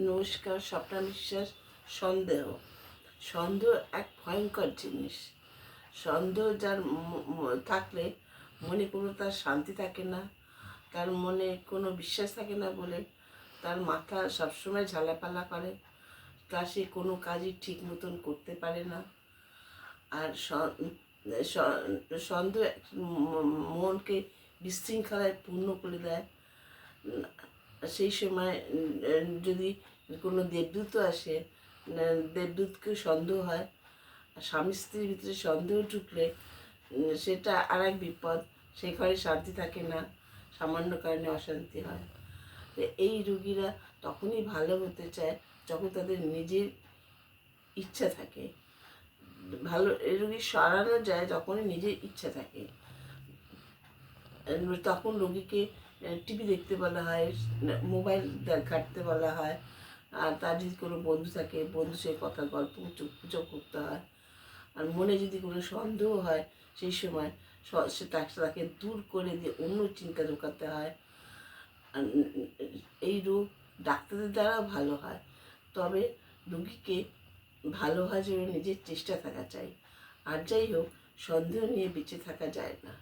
নমস্কার। স্বপ্না বিশ্বাস। সন্দেহ সন্দেহ এক ভয়ঙ্কর জিনিস। সন্দেহ যার থাকলে মনে কোনো তার শান্তি থাকে না, তার মনে কোনো বিশ্বাস থাকে না বলে তার মাথা সবসময় ঝালাপালা করে, তা সে কোনো কাজই ঠিক মতন করতে পারে না। আর সন্দেহ মনকে বিশৃঙ্খলায় পূর্ণ করে দেয়। সেই সময় যদি কোনো দেবদূত আসে, দেবদূতকে সন্দেহ হয়। স্বামী স্ত্রীর ভিতরে সন্দেহ ঢুকলে সেটা আর এক বিপদ। সেই ঘরে শান্তি থাকে না, সামান্য কারণে অশান্তি হয়। তো এই রুগীরা তখনই ভালো হতে চায় যখন তাদের নিজের ইচ্ছা থাকে। ভালো এই রুগী সরানো যায় যখনই নিজের ইচ্ছা থাকে। তখন রোগীকে টিভি দেখতে বলা হয়, মোবাইল ঘাঁটতে বলা হয়। আর তার যদি কোনো বন্ধু থাকে, বন্ধু সেই কথা গল্প গুজব করতে হয়। আর মনে যদি কোনো সন্দেহ হয়, সেই সময় সে তাকে দূর করে দিয়ে অন্য চিন্তা ঢোকাতে হয়। এই রোগ ডাক্তারদের দ্বারাও ভালো হয়, তবে রোগীকে ভালো হওয়ার জন্য নিজের চেষ্টা থাকা চাই। আর যাই হোক, সন্দেহ নিয়ে বেঁচে থাকা যায় না।